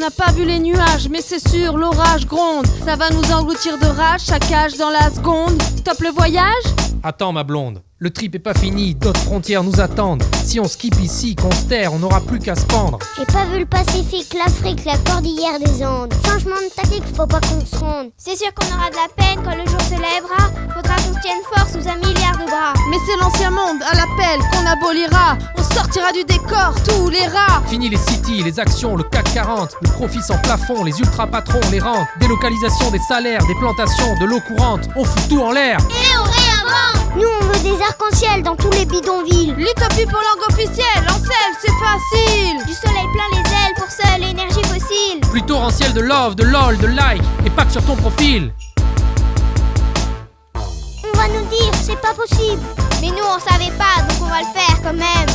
n'a pas vu les nuages, mais c'est sûr, l'orage gronde. Ça va nous engloutir de rage, chaque âge dans la seconde. Stop le voyage? Attends ma blonde, le trip est pas fini, d'autres frontières nous attendent. Si on skip ici, qu'on se terre, on n'aura plus qu'à se pendre. J'ai pas vu le Pacifique, l'Afrique, la cordillère des Andes. Changement de tactique, faut pas qu'on se ronde. C'est sûr qu'on aura de la peine quand le jour se lèvera. Faudra qu'on tienne fort sous un milliard de bras. Mais c'est l'ancien monde, à l'appel, qu'on abolira. On sortira du décor, tous les rats. Fini les cities, les actions, le CAC 40, le profit sans plafond, les ultra-patrons, les rentes, délocalisation des salaires, des plantations, de l'eau courante. On fout tout en l'air. Et on réinvente. Nous on veut des arcs-en-ciel dans tous les bidonvilles. L'utopie pour langue officielle, en selle, c'est facile. Du soleil plein les ailes pour seule énergie fossile. Plus torrentiel de love, de lol, de like, et pas que sur ton profil. On va nous dire c'est pas possible. Mais nous on savait pas, donc on va le faire quand même.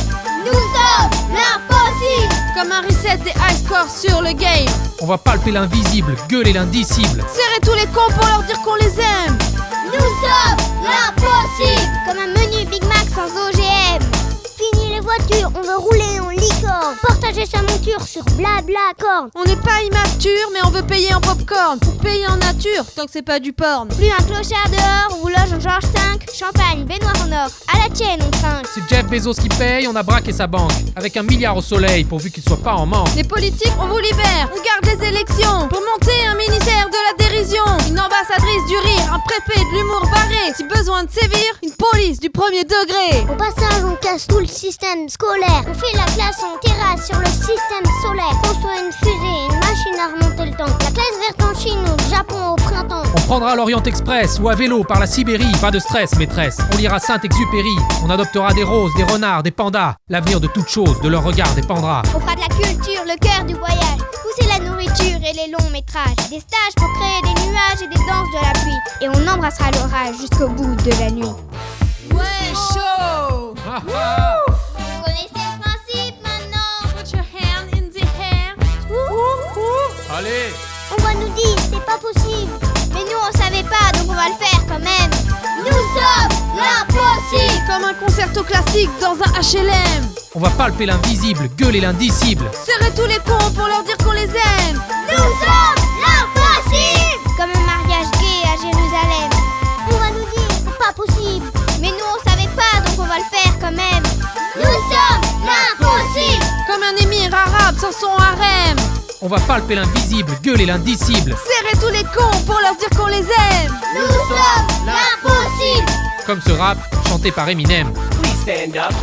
Nous sommes l'impossible. Comme un reset des high scores sur le game. On va palper l'invisible, gueuler l'indicible. Serrer tous les cons pour leur dire qu'on les aime. Nous sommes l'impossible. Comme un menu Big Mac sans OGM. Fini les voitures, on veut rouler en licorne. Partager sa monture sur blabla corne. On n'est pas immature, mais on veut payer en popcorn. Pour payer en nature, tant que c'est pas du porn. Plus un clochard dehors, on vous loge en Georges V. Champagne, baignoire en or, à la tienne on trinque. C'est Jeff Bezos qui paye, on a braqué sa banque. Avec 1 milliard au soleil, pourvu qu'il soit pas en manque. Les politiques, on vous libère. On garde les élections. Pour monter un ministère de la dérision. Une ambassadrice du rire, un préfet de l'humour barré. Si besoin de sévir, une police du premier degré. Au passage, on casse tout le système scolaire. On fait la classe en terrasse sur le système solaire. Construit une fusée, une machine à remonter le temps. La classe verte en Chine ou au Japon au printemps. On prendra l'Orient Express ou à vélo par la Sibérie. Pas de stress, maîtresse. On lira Saint-Exupéry. On adoptera des roses, des renards, des pandas. L'avenir de toute chose, de leur regard dépendra. On fera de la culture, le cœur du voyage. Pousser la nourriture et les longs métrages. Des stages pour créer des nuages et des danses de la pluie. Et on embrassera l'orage jusqu'au bout de la nuit. Ouais, chaud. Ah, ah. Vous connaissez le principe maintenant. Put your hand in the air. Allez. On va nous dire c'est pas possible. Mais nous on savait pas, donc on va le faire quand même. Nous sommes l'impossible. Comme un concerto classique dans un HLM. On va palper l'invisible, gueuler l'indicible. Serrer tous les cons pour leur dire qu'on les aime. Nous sommes l'impossible. Comme un mariage gay à Jérusalem. On va nous dire c'est pas possible. Mais nous on savait pas, donc on va le faire quand même. Nous sommes l'impossible. Comme un émir arabe sans son harem. On va palper l'invisible, gueuler l'indicible. Serrer tous les cons pour leur dire qu'on les aime. Nous sommes l'impossible. Comme ce rap chanté par Eminem. Please stand up.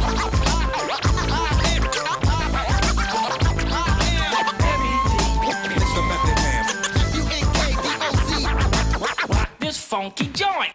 This funky joint.